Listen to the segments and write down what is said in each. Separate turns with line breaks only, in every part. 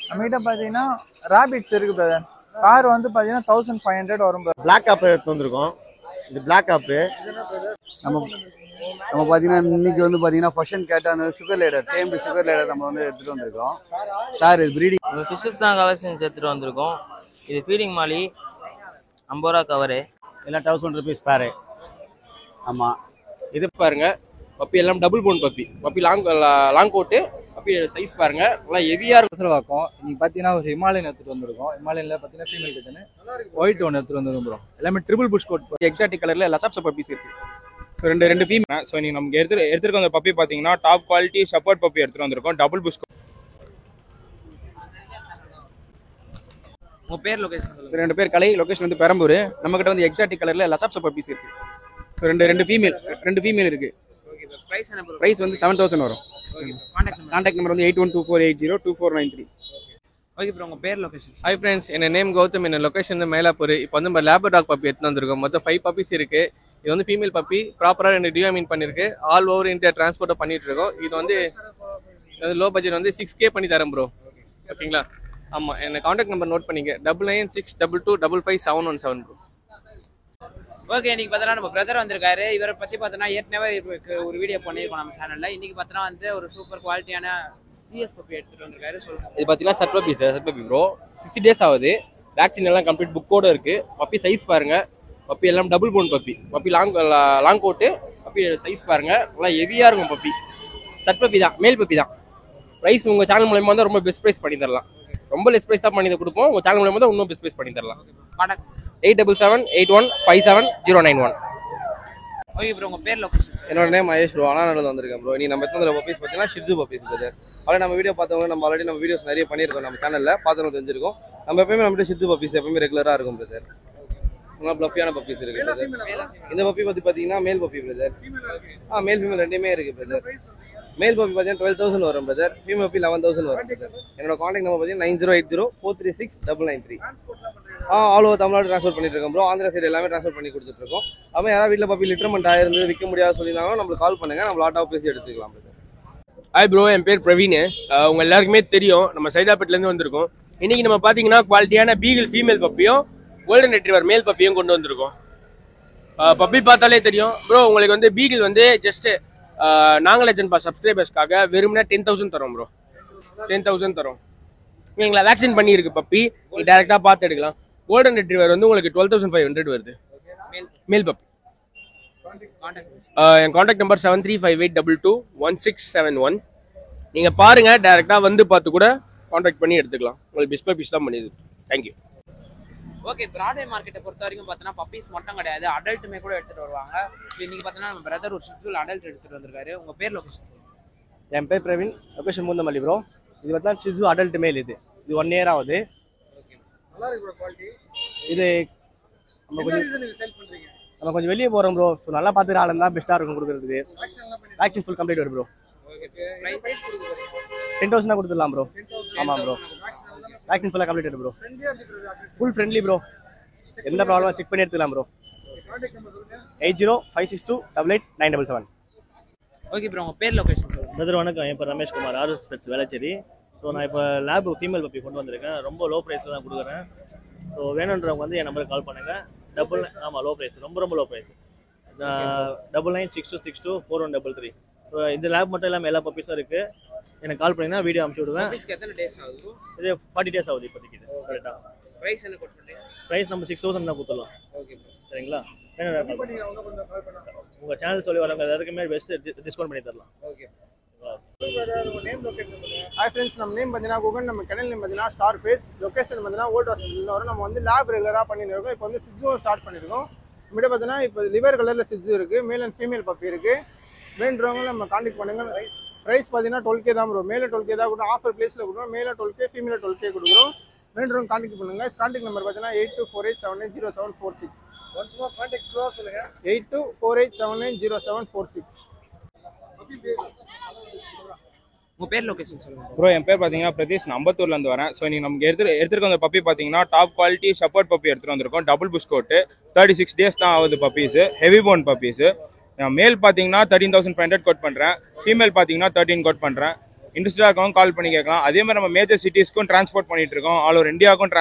நம்மகிட்ட பார்த்தீங்கன்னா ராபிட்ஸ் இருக்கு பிரதர். கார் வந்து பார்த்தீங்கன்னா 1500 வரும்.
பிளாக் ஆப் எடுத்து வந்திருக்கோம். இது பிளாக் ஆப் நம்ம பார்த்தீங்கன்னா இன்னைக்கு வந்து பார்த்தீங்கன்னா ஃபர்ஸ்ட் கேட்டான சுகர் லேடர் டேம்டு சுகர் லேடர் நம்ம வந்து எடுத்துகிட்டு வந்திருக்கோம். கார் இது ப்ரீடிங்
ஃபிஷஸ் தான் கலெக்ஷன்ஸ் எடுத்துகிட்டு வந்திருக்கோம். இது ஃபீடிங் மாலி 50 ரூபா கவரு
எல்லாம் 1000 rupees பேரு. ஆமாம்,
இது பாருங்க பப்பி எல்லாம் double bone puppy. Puppy long coat puppy size பாருங்க நல்லா ஹெவியா இருக்கும்.
வாக்கம் இன்னைக்கு பார்த்தீங்கன்னா ஒரு ஹிமாலயன் எடுத்துட்டு வந்திருக்கோம். ஹிமாலயன்ல பார்த்தீங்கன்னா ஃபீமேல் கிட்டனு ஒயிட் ஒன்று எடுத்துட்டு வந்துருக்கோம். எல்லாமே ட்ரிபிள் புஷ் கோட்
எக்ஸாட்டிக் கலர்ல லசாப்ஸ் பப்பீஸ் இருக்கு. ரெண்டு ஃபீமேல். ஸோ நீங்க நமக்கு எடுத்துருக்க அந்த பப்பி பார்த்தீங்கன்னா டாப் குவாலிட்டி ஷப்பர்ட் பப்பி எடுத்துட்டு வந்திருக்கோம். Double push.
உங்க பேர் லொகேஷன் சொல்லுங்க.
2 பேர் கலை. லொகேஷன் வந்து பெரம்பூர். நம்ம கிட்ட வந்து எக்ஸாட்டிக் கலர்ல லசாப்ஸ் பப்பீஸ் இருக்கு. ரெண்டு ஃபீமேல் இருக்கு. பிரைஸ் வந்து 7000 வரும். கான்டாக்ட் நம்பர் வந்து 8124802493.
ஓகே ப்ரோ, உங்க பேர் லொகேஷன்.
ஹாய் ஃப்ரெண்ட்ஸ், என்ன நேம் கௌதம். என்ன லொகேஷன் வந்து மயிலாப்பூர். இப்போ வந்து நம்ம லேபர் டாக் பப்பி எடுத்து வந்திருக்கோம். மொத்தம் 5 பப்பீஸ் இருக்கு. இது வந்து ஃபீமேல் பப்பி. ப்ராப்பராக 2 டியோமின் பண்ணிருக்கு. ஆல் ஓவர் இந்தியா டிரான்ஸ்போர்ட்டை பண்ணிட்டு இருக்கோம். இது வந்து லோ பட்ஜெட் வந்து 6K பண்ணி தரேன் ப்ரோ. ஓகேங்களா? ஆமாம், என்ன கான்டாக்ட் நம்பர் நோட் பண்ணிக்க 9962255717 ப்ரோ.
ஓகே, இன்னைக்கு பார்த்தோன்னா நம்ம பிரதர் வந்திருக்காரு. இவரை பற்றி பார்த்தோன்னா ஏற்கனவே ஒரு வீடியோ பண்ணியிருக்கோம் நம்ம சேனலில். இன்னைக்கு பார்த்தோன்னா வந்து ஒரு சூப்பர் குவாலிட்டியான சிஎஸ் பப்பி எடுத்துகிட்டு வந்திருக்காரு. சொல்லுங்கள்.
இது பார்த்தீங்கன்னா செட் பப்பி ப்ரோ. 60 days ஆகுது. வேக்சின் எல்லாம் கம்ப்ளீட் புக்கோட இருக்கு. பப்பி சைஸ் பாருங்க. பப்பி எல்லாம் double bone puppy. Puppy long coat puppy size பாருங்க நல்லா ஹெவியா இருக்கும். பப்பி செட் பப்பி தான், மேல் பப்பி தான். ப்ரைஸ் உங்க சேனல் மூலமா தான் ரொம்ப பெஸ்ட் ப்ரைஸ் பண்ணி தரலாம். ரொம்ப லெஸ் ப்ரைஸ் தான் பண்ணி கொடுப்போம். உங்க சேனல் மூலமா தான் இன்னும் பெஸ்ட் ப்ரைஸ் பண்ணி தரலாம். 8778151091.
ஓகே ப்ரோ, உங்க பேர் லொகேஷன்.
என்னோட நேம் மகேஷ் ப்ரோ. அண்ணாநல்லூர்ல வந்திருக்கேன் ப்ரோ. நீ நம்ம எத்தனை பப்பீஸ் பார்த்தீங்கன்னா ஷிட்ஜு பப்பீஸ் பிரதர். ஆல்ரெடி நம்ம வீடியோ பார்த்தவங்க நம்ம ஆல்ரெடி நம்ம வீடியோஸ் நிறைய பண்ணியிருக்கோம். நம்ம சேனல்ல பார்த்தவங்க தெரிஞ்சிருக்கோம். நம்ம எப்பயுமே நம்மகிட்ட ஷிட்ஜு பப்பீஸ் எப்பயுமே ரெகுலரா இருக்கும் பிரதர். நல்லா ப்ளஃபியான பப்பீஸ் இருக்கு பிரதர். இந்த பப்பி பத்தி பார்த்தீங்கன்னா male puppy brother. Male female ரெண்டுமே இருக்கு பிரதர். மேல் பப்பி பார்த்தீங்கன்னா 12,000 வரும் பிரதர். ஃபீமேல் பப்பி 11,000 வரும் பிரதர். என்னோட கான்டாக்ட் நம்பர் பார்த்தீங்கன்னா 9080436993. ஆல் ஓவர் தமிழ்நாடு ட்ரான்ஸ்ஃபர் பண்ணிட்டு இருக்கோம் ப்ரோ. ஆந்திரா சைடு எல்லாமே ட்ரான்ஸ்ஃபர் பண்ணி கொடுத்துட்டு இருக்கோம். அதுமாதிரி யாராவது வீட்டில் பப்பி லிட்டர்மெண்ட் ஆயிருந்து விற்க முடியாது சொல்லியிருந்தாலும் நம்மளுக்கு கால் பண்ணுங்க. நம்ம லாட்டாக பேசி எடுத்துக்கலாம் பிரதர்.
ஹாய் ப்ரோ, என் பேர் பிரவீன். உங்க எல்லாருக்குமே தெரியும், நம்ம சைதாப்பேட்லேருந்து வந்திருக்கோம். இன்னைக்கு நம்ம பார்த்தீங்கன்னா குவாலிட்டியான பீகிள் ஃபீமேல் பப்பியும் கோல்டன் ரெட்ரீவர் மேல் பப்பியும் கொண்டு வந்திருக்கோம். பப்பி பார்த்தாலே தெரியும் ப்ரோ. உங்களுக்கு வந்து பீகிள் வந்து ஜஸ்ட் நாங்கள் லெஜண்ட் சப்ஸ்கிரைபர்ஸ்க்காக வெறும்னா 10,000 தரோம் ப்ரோ. 10,000 தரோம். எங்களை வேக்சின் பண்ணியிருக்கு பப்பி. நீங்கள் டேரெக்டாக பார்த்து எடுக்கலாம். கோல்டன் ரெட்ரீவர் வந்து உங்களுக்கு 12,500 வருது மேல் பப்பி. என் கான்டாக்ட் நம்பர் 7358221671. நீங்கள் பாருங்க, டேரெக்டாக வந்து பார்த்து கூட கான்டாக்ட் பண்ணி எடுத்துக்கலாம். உங்களுக்கு பெஸ்ட் பப்பீஸ் தான் பண்ணிது. தேங்க்யூ.
ஓகே, பிராட்வே மார்க்கெட்டை பொறுத்த வரைக்கும் பார்த்தோன்னா பப்பீஸ் மட்டும் கிடையாது, அடல்ட்டுமே கூட எடுத்துகிட்டு வருவாங்க. இன்னைக்கு பார்த்தோன்னா நம்ம பிரதர் ஒரு ஷிட்ஜூல் அடல்ட் எடுத்துகிட்டு வந்திருக்காரு. உங்கள் பேர் லொகேஷன்.
என் பேர் பிரவீன். Location மூந்தமல்லி bro. இது பார்த்தா ஷிட்ஜு அடல்ட் மேல். இது 1 year ஆகுது. இது நம்ம கொஞ்சம் வெளியே போகிறோம் ப்ரோ. ஸோ நல்லா பார்த்துக்கிற ஆளுங்க தான் பெஸ்ட்டாக இருக்கும் கொடுக்குறதுக்கு. வேக்சின் ஃபுல் கம்ப்ளீட் வரும் ப்ரோ. 10,000 தான் கொடுத்துடலாம் ப்ரோ. ஆமாம் ப்ரோ, வேக்சின் ஃபுல்லாக கம்ப்ளீட் வரும் ப்ரோ. Full friendly bro. எந்த ப்ராப்ளம் செக் பண்ணி எடுத்துக்கலாம் ப்ரோ. 8056288977.
ஓகே ப்ரோ, உங்கள் பேர் லொகேஷன்.
பிரதர் வணக்கம். என் பேர் Rameshkumar, RS pets Velachery. So நான் இப்போ லேப் ஃபீமேல் பப்பி கொண்டு வந்திருக்கேன். ரொம்ப லோ ப்ரைஸில் தான் கொடுக்குறேன். ஸோ வேணுன்றவங்க வந்து என் நம்பருக்கு கால் பண்ணுங்கள். லோ ப்ரைஸ், ரொம்ப லோ ப்ரைஸ். 9962624133. ஸோ இந்த லேப் மட்டும் இல்லாமல் எல்லா பப்பீஸும் இருக்குது. எனக்கு கால் பண்ணிங்கன்னா வீடியோ அனுப்பிச்சி விடுவேன்.
எத்தனை டேஸ் ஆகுது?
இது 40 days ஆகுது இப்போதைக்கு. கரெக்டாக
ப்ரைஸ் என்ன கொடுத்துருங்க?
ப்ரைஸ் நம்ம 6,000 தான் கொடுத்துடலாம்.
ஓகே
சரிங்களா? உங்கள் சேனல் சொல்லி வரவங்க எல்லாருக்குமே பெஸ்ட் டிஸ்கவுண்ட் பண்ணி தரலாம்.
ஓகே.
ஹாய் ஃப்ரெண்ட்ஸ், நம்ம நேம் பார்த்தீங்கன்னா குகன். நம்ம கனல் நேம் பார்த்தீங்கன்னா ஸ்டார் ஃபேஸ். லொகேஷன் பார்த்தீங்கன்னா ஓல்ட் ஹாஸ்பிட்டல் வரும். நம்ம வந்து லேப் ரெகுலராக பண்ணிட்டு இருக்கோம். இப்போ வந்து சிட்ஜும் ஸ்டார்ட் பண்ணியிருக்கோம். நம்மகிட்ட பார்த்தீங்கன்னா இப்போ லிவர் கலரில் சிட்ஜு இருக்குது. மேல் அண்ட் ஃபீமேல் பப்பி இருக்குது. வேண்டுறவங்க நம்ம கான்டாக்ட் பண்ணுங்க. ப்ரைஸ் பார்த்தீங்கன்னா 12K தான் ப்ரோ. மேலே 12K தான் கொடுக்கும். ஆஃபர் ப்ளேஸில் கொடுக்குறோம். மேலே 12K, ஃபீமேல 12K கொடுக்குறோம். வேண்டுறவங்க கான்டாக்ட் பண்ணுங்க. கான்டாக்ட் நம்பர் பார்த்தீங்கன்னா 8248790746. 8248790746.
உங்கள் பேர் லொகேஷன் சொல்லுங்கள்
ப்ரோ. என் பேர் பார்த்தீங்கன்னா பிரதீஷ். நான் அம்பத்தூர்லேருந்து வரேன். ஸோ நீங்கள் நமக்கு எடுத்துருக்க அந்த பப்பி பார்த்தீங்கன்னா டாப் குவாலிட்டி ஷப்பர்ட் பப்பி எடுத்துகிட்டு வந்திருக்கோம். டபுள் புஷ் கோட்டு. 36 days தான் ஆகுது பப்பீஸு. Heavy phone puppies. மேல் பார்த்தீங்கன்னா 13,500 கோட் பண்ணுறேன். ஃபீமேல் பார்த்தீங்கன்னா 13 கோட் பண்ணுறேன்.
இன்ட்ரெஸ்டாக இருக்கவங்க கால் பண்ணி கேட்கலாம். அதே மாதிரி நம்ம மேஜர் சிட்டிஸ்க்கும் டிரான்ஸ்போர்ட் பண்ணிட்டு இருக்கோம். ஆல் ஓவர் இந்தியாவுக்கும்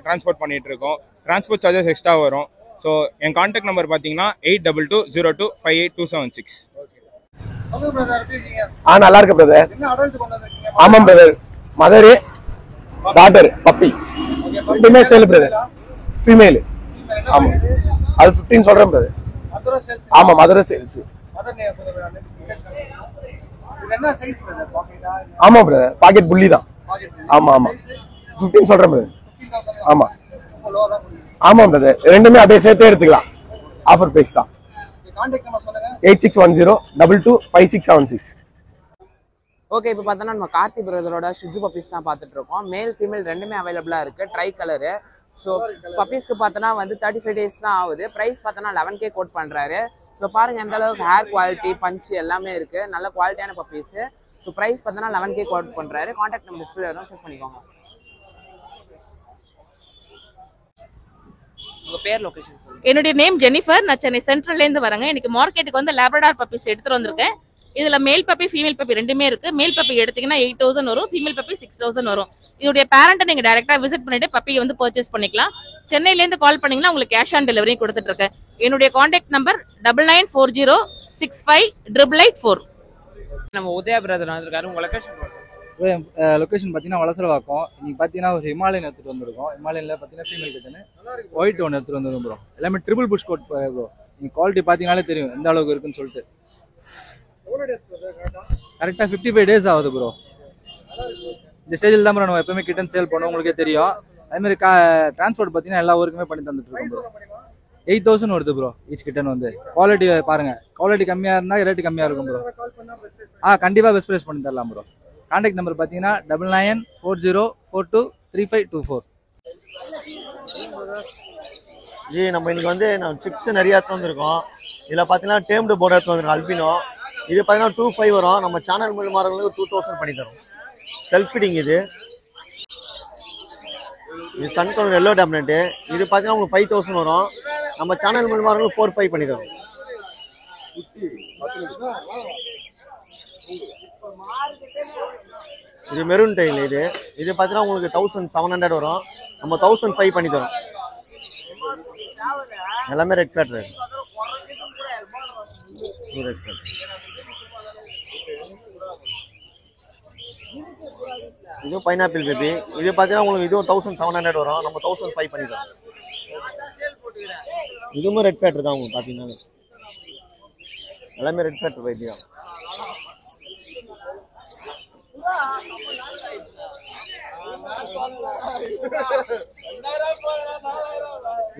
டிரான்ஸ்போர்ட் பண்ணிட்டு இருக்கோம். டிரான்ஸ்போர்ட் சார்ஜஸ் எக்ஸ்ட்ரா வரும். ஸோ என் கான்டாக்ட் நம்பர் பார்த்தீங்கன்னா 8220258276.
நல்லா இருக்கு பிரதர். ஆமாம் பிரதர். மதரு டாட்டர் பப்பி ரெண்டுமே சேல் பிரதர். ஃபீமேல். ஆமா அது 15 சொல்றேன் பிரதர். ஆமா மதுரை சேல்ஸ். ஆமா பிரதர் பாக்கெட் புள்ளி தான். ஆமா ஆமா 15 சொல்றேன் பிரதர். ஆமா ஆமா பிரதர் ரெண்டுமே அப்படியே சேர்த்தே எடுத்துக்கலாம். ஆஃபர் பிரைஸ் தான். 8610225676.
ஓகே, இப்போ பார்த்தோன்னா நம்ம கார்த்தி பிரதரோட ஷிட்ஜு பப்பீஸ் தான் பார்த்துட்டு இருக்கோம். மேல் ஃபீமேல் ரெண்டுமே அவைலபிளாக இருக்குது. Try colour. ஸோ பப்பீஸ்க்கு பார்த்தோன்னா வந்து 35 days தான் ஆகுது. ப்ரைஸ் பார்த்தோன்னா 11K கோட் பண்ணுறாரு. ஸோ பாருங்கள் எந்த அளவுக்கு ஹேர் குவாலிட்டி பஞ்ச் எல்லாமே இருக்குது. நல்ல குவாலிட்டியான பப்பீஸு. ஸோ ப்ரைஸ் பார்த்தோன்னா 11K கோட் பண்ணுறாரு. கான்டாக்ட் நம்பர் டிஸ்பிளே வரும், செக் பண்ணிக்கோங்க. உங்கள் பேர், லொகேஷன் சொல்லுங்கள்.
என்னுடைய நேம் ஜெனிஃபர். நான் சென்னை சென்ட்ரல்லேருந்து வரேங்க. இன்னைக்கு மார்க்கெட்டுக்கு வந்து லேப்ரடார் பப்பீஸ் எடுத்துட்டு வந்திருக்கேன். இதுல மேல் பப்பி ஃபீமேல் பப்பி ரெண்டுமே இருக்கு. மேல் பப்பி எடுத்தீங்கன்னா 8000 வரும், ஃபீமேல் பப்பி 6000 வரும். இதோடைய பேரண்ட்டை நீங்க டைரக்டா விசிட் பண்ணிட்டு பப்பியை வந்து பர்ச்சேஸ் பண்ணிக்கலாம். சென்னையில இருந்து கால் பண்ணீங்கன்னா உங்களுக்கு கேஷ் ஆன் டெலிவரி கொடுத்துட்டு இருக்கேன். என்னுடைய கான்டாக்ட் நம்பர் 9940658884.
நம்ம உதயா பிரதர் வந்திருக்காரு. உங்க லொகேஷன்
லொக்கேஷன் பார்த்தீங்கன்னா வளசரவாக்கம். இன்னைக்கு பார்த்தீங்கன்னா ஒரு ஹிமாலயன் எடுத்துகிட்டு வந்திருக்கோம். ஹிமாலயனில் பார்த்தீங்கன்னா ஃபீமேல் கிட்டனு ஒயிட் ஒன்று எடுத்துகிட்டு வந்துருக்கோம் ப்ரோ. எல்லாமே ட்ரிபிள் புஷ் கோட் ப்ரோ. நீங்கள் குவாலிட்டி பார்த்தீங்கன்னாலே தெரியும் எந்த அளவுக்கு இருக்குன்னு சொல்லிட்டு. கரெக்டாக 55 days ஆகுது ப்ரோ. இந்த ஸ்டேஜில் தான் ப்ரோ நம்ம எப்பவுமே கிட்டன் சேல் பண்ணுவோம், உங்களுக்கே தெரியும். அதேமாதிரி டிரான்ஸ்போர்ட் பார்த்தீங்கன்னா எல்லா ஊருக்குமே பண்ணி தந்துட்டு இருக்கோம் ப்ரோ. 8000 வருது ப்ரோ ஈச் கிட்டன் வந்து. குவாலிட்டி பாருங்க, குவாலிட்டி கம்மியாக இருந்தால் ரேட்டு கம்மியாக இருக்கும் ப்ரோ. கண்டிப்பாக பெஸ்ட் ப்ரைஸ் பண்ணி தரலாம் ப்ரோ. கான்டாக்ட் நம்பர் பார்த்தீங்கன்னா 9940423524.
ஜி நம்ம இன்னைக்கு வந்து நம்ம சிப்ஸ் நிறைய எடுத்து வந்திருக்கோம். இதில் பார்த்தீங்கன்னா டேம்டு போர்டு எடுத்து வந்திருக்கோம் அல்பினோ. இது பார்த்தீங்கன்னா 2500 வரும். நம்ம சேனல் மூலமானவங்களுக்கு 2000 பண்ணி தரும். செல்ஃப் ஃபீடிங் இது சன் கலர் எல்லோ டேப்லெட்டு. இது பார்த்தீங்கன்னா உங்களுக்கு 5000 வரும். நம்ம சேனல் மூலமானவங்களுக்கு 4500 பண்ணி தரும். இது மெரூன் டைல். இது பார்த்தீங்கன்னா உங்களுக்கு 1700 வரும். நம்ம 1005 பண்ணி தரோம். எல்லாமே ரெட் ஃபேட். இது பைனாப்பிள் பேபி. இது பார்த்தீங்கன்னா உங்களுக்கு இதுவும் 1700 வரும். நம்ம 1005 பண்ணி தரோம். இதுவும் ரெட் ஃபேட் தான் உங்களுக்கு பார்த்தீங்கன்னா. எல்லாமே ரெட் ஃபேட் பேபி தான்.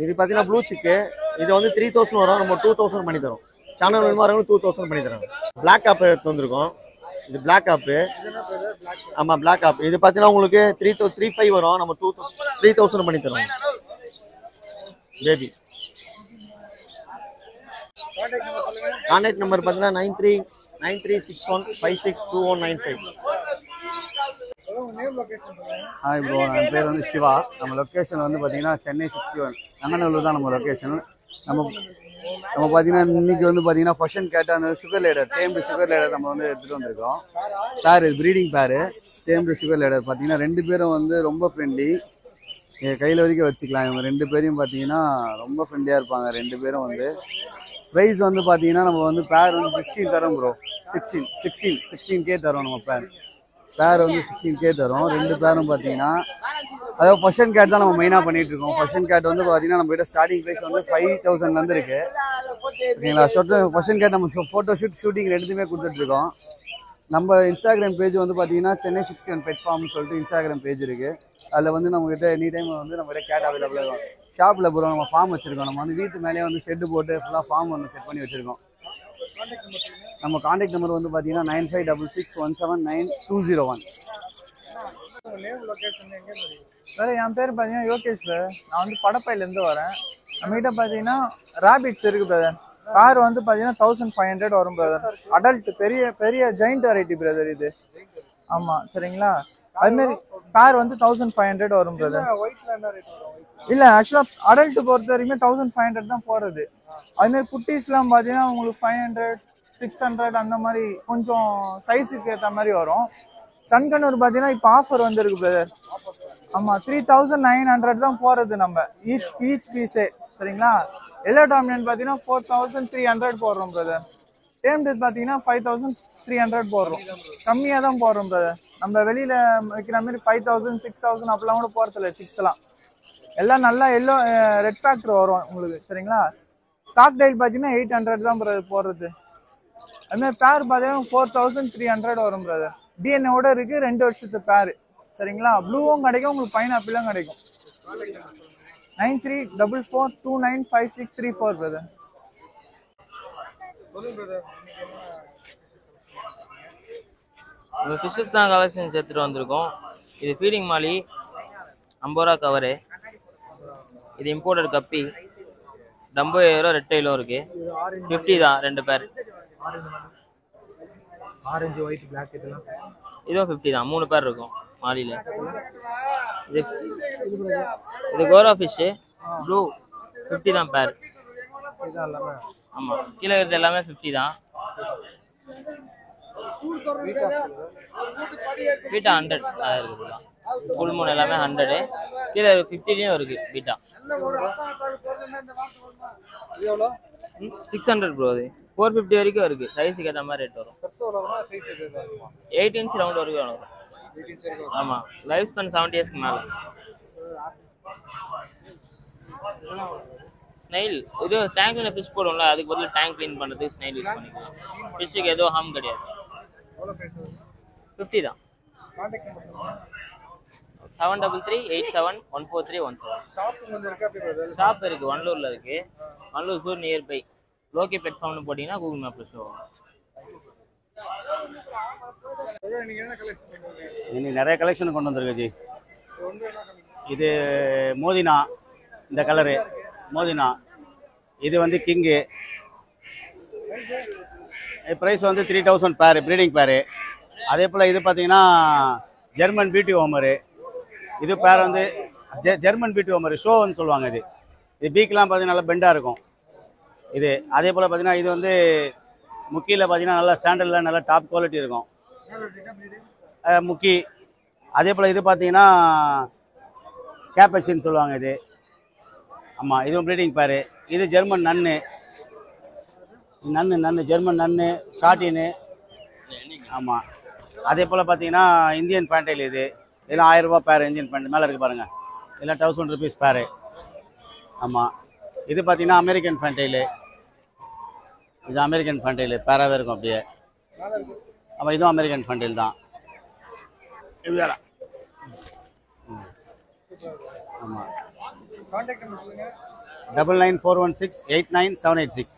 இது பார்த்தீங்கன்னா ப்ளூ சிக்கு. இது வந்து 3000 வரும். நம்ம 2000 பண்ணி தரோம். சேனல் வேணுமா 2000 பண்ணி தரோம். பிளாக் ஆப் எடுத்து வந்திருக்கோம். இது பிளாக் ஆப்பு. ஆமாம் பிளாக் ஆப். இது பார்த்தீங்கன்னா உங்களுக்கு 3500 வரும். நம்ம 3000 பண்ணி தரோம் பேபி. கான்டாக்ட் நம்பர் பார்த்தீங்கன்னா 9361562195.
ஹாய் ப்ரோ, என் பேர் வந்து சிவா. நம்ம லொக்கேஷன் வந்து பார்த்தீங்கன்னா சென்னை 61 நங்கநல்லூர் தான் நம்ம லொக்கேஷன். நம்ம பார்த்தீங்கன்னா இன்னைக்கு வந்து பார்த்தீங்கன்னா ஃபர்ஷன் கேட்டால் அந்த சுகர் லேடர், டேம்டு சுகர் லேடர் நம்ம வந்து எடுத்துகிட்டு வந்திருக்கோம். பேர் இது ப்ரீடிங் பேரு. டேம்டு சுகர் லேடர் பார்த்தீங்கன்னா 2 பேரும் வந்து ரொம்ப ஃப்ரெண்ட்லி. கையில் வரைக்கும் வச்சுக்கலாம். இவங்க 2 பேரையும் பார்த்தீங்கன்னா ரொம்ப ஃப்ரெண்ட்லியாக இருப்பாங்க 2 பேரும் வந்து. ப்ரைஸ் வந்து பார்த்தீங்கன்னா நம்ம வந்து பேர் வந்து 16 தரோம் ப்ரோ. 16K தரோம். நம்ம பேர் வந்து 16K தரோம். 2 பேரும் பார்த்தீங்கன்னா அதாவது ஃபர்ஷன் கேட் தான் நம்ம மெயினாக பண்ணிட்டு இருக்கோம். ஃபர்ஷன் கேட் வந்து பார்த்தீங்கன்னா நம்ம கிட்ட ஸ்டார்டிங் ப்ரைஸ் வந்து 5000 இருக்கு. ஓகேங்களா. ஃபர்ஷன் கேட் நம்ம ஃபோட்டோ ஷூட்டிங் ரெண்டுமே கொடுத்துட்ருக்கோம். நம்ம இன்ஸ்டாகிராம் பேஜ் வந்து பார்த்தீங்கன்னா சென்னை 61 பெட் ஃபார்ம்னு சொல்லிட்டு இன்ஸ்டாகிராம் பேஜ் இருக்குது. அதில் வந்து நம்மகிட்ட எனி டைம் வந்து நம்மகிட்ட கேட் அவைலபிளாக இருக்கும். ஷாப்பில் ப்ரோ நம்ம ஃபார்ம் வச்சுருக்கோம். நம்ம வந்து வீட்டு மேலேயே வந்து ஷெட்டு போட்டு ஃபுல்லாக ஃபார்ம் வந்து செட் பண்ணி வச்சுருக்கோம். நம்ம கான்டாக்ட் நம்பர் வந்து பார்த்தீங்கன்னா 9566179201.
சார் என் பேர் பார்த்தீங்கன்னா யோகேஷ் சார். நான் வந்து படப்பையிலேருந்து வரேன். நம்மகிட்ட பார்த்தீங்கன்னா ரேபிட்ஸ் இருக்குது பிரதர். கார் வந்து பார்த்தீங்கன்னா 1500 வரும் பிரதர். அடல்ட் பெரிய ஜெயிண்ட் வெரைட்டி பிரதர் இது. ஆமாம் சரிங்களா. அதுமாரி கார் வந்து 1500 வரும் பிரதர். இல்லை ஆக்சுவலாக அடல்ட் பொறுத்த வரைக்குமே 1500 தான் போகிறது. அதுமாரி குட்டீஸ்லாம் பார்த்தீங்கன்னா உங்களுக்கு 500 600 அந்த மாதிரி கொஞ்சம் சைஸுக்கு ஏற்ற மாதிரி வரும். சன்கனூர் பார்த்தீங்கன்னா இப்போ ஆஃபர் வந்துருக்கு பிரதர். ஆமாம் 3900 தான் போகிறது நம்ம ஈச் பீஸே. சரிங்களா? எல்லோ டாமினன்ட் பார்த்தீங்கன்னா 4300 போடுறோம் பிரதர். டேம் டெத் பார்த்தீங்கன்னா 5300 போடுறோம். கம்மியாக தான் போடுறோம் பிரதர். நம்ம வெளியில் வைக்கிற மாதிரி 5000 6000 அப்படிலாம் கூட போகிறதில்ல. சிக்ஸ்லாம் எல்லாம் நல்லா எல்லோ ரெட் ஃபேக்டர் வரும் உங்களுக்கு. சரிங்களா? டாக் டைல் பார்த்தீங்கன்னா 800 தான் பிரதர் போடுறது. அதுமாதிரி பேர் பார்த்தீங்கன்னா 4300 வரும் பிரதர். டிஎன்ஏவோட இருக்கு, 2 வருஷத்து பேர். சரிங்களா? ப்ளூவும் கிடைக்கும் உங்களுக்கு, பைனாப்பிளும் கிடைக்கும். 9344295634 பிரதர்.
நம்ம ஃபிஷ்ஷஸ் தான் கலெக்ஷன்ஸ் எடுத்துகிட்டு வந்திருக்கோம். இது ஃபீடிங் மாலி 50 ரூபா கவரு. இது இம்போர்ட்டட் கப்பி டம்போ ஏரோ ரெட் டைலும் இருக்கு. 50 தான் 2 பேர்.
ஆரஞ்சு ஒயிட் பிளாக் இதெல்லாம்
இதுவும் 50 தான் 3 பேர் இருக்கும் மாலியில். இது கோரா ஃபிஷ்ஷு ப்ளூ 50 தான் பேர். ஆமாம், கீழே இருக்கிறது எல்லாமே 50 தான். பீட்டா 100 இருக்குது தான். ஃபுல் மூணு எல்லாமே 100. கீழே 50லையும் இருக்குது பீட்டா. 600 ப்ரோ. அது 450 வரைக்கும் இருக்குது. சைஸுக்கு ஏற்ற மாதிரி ரேட் வரும். 8 இன்ச் ரவுண்ட் வரைக்கும் வரும். ஆமாம், லைஃப் ஸ்பென் 70 இயர்ஸ்க்கு மேலே. ஸ்னைல் இது டேங்க்ல ஃபிஷ் போடுவோம்ல, அதுக்கு பதில் டேங்க் க்ளீன் பண்ணுறதுக்கு ஸ்னைல் யூஸ் பண்ணிக்கலாம். ஃபிஷ்ஷுக்கு எதுவும் ஹார்ம் கிடையாது. 50 தான். 7338714317. ஷாப் இருக்குது, வண்டலூரில் இருக்குது. வண்டலூர் சூர் நியர்பை லோக்கி பிளாட்ஃபார்ம்னு போட்டிங்கன்னா கூகுள் மேப்பில் ஷோ ஆகும்.
இன்னைக்கு நிறைய கலெக்ஷன் கொண்டு வந்திருக்கு ஜி. இது மோதினா, இந்த கலரு மோதினா. இது வந்து கிங்கு. ப்ரைஸ் வந்து 3000 பேர், ப்ரீடிங் பேரு. அதே போல் இது பார்த்தீங்கன்னா ஜெர்மன் பியூட்டி ஹோமரு. இது பேர் வந்து ஜெர்மன் பியூட்டி ஹோமரு ஷோன்னு சொல்லுவாங்க. இது பீக்கெலாம் பார்த்தீங்கன்னா நல்லா பெண்டாக இருக்கும் இது. அதே போல் பார்த்தீங்கன்னா இது வந்து முக்கியில் பார்த்தீங்கன்னா நல்லா ஸ்டாண்டர்டில் நல்லா டாப் குவாலிட்டி இருக்கும் முக்கி. அதே போல் இது பார்த்தீங்கன்னா கேப்பச்சின்னு சொல்லுவாங்க இது. ஆமாம், இதுவும் ப்ரீடிங் பேரு. இது ஜெர்மன் நன்னு ஜெர்மன் நன்னு ஷார்டின்னு. ஆமாம், அதே போல் பார்த்தீங்கன்னா இந்தியன் பேண்டைல். இதெல்லாம் 1000 ரூபா பேர். இந்தியன் பேண்ட் மேலே இருக்குது பாருங்கள், இதெல்லாம் 1000 rupees பேரு. ஆமாம், இது பார்த்தீங்கன்னா அமெரிக்கன் பேண்டைலு. இது அமெரிக்கன் ஃபண்டைல் பேராகவே இருக்கும் அப்படியே. ஆமாம், இதுவும் அமெரிக்கன் ஃபண்டைல் தான். ஆமாம், 9941689786.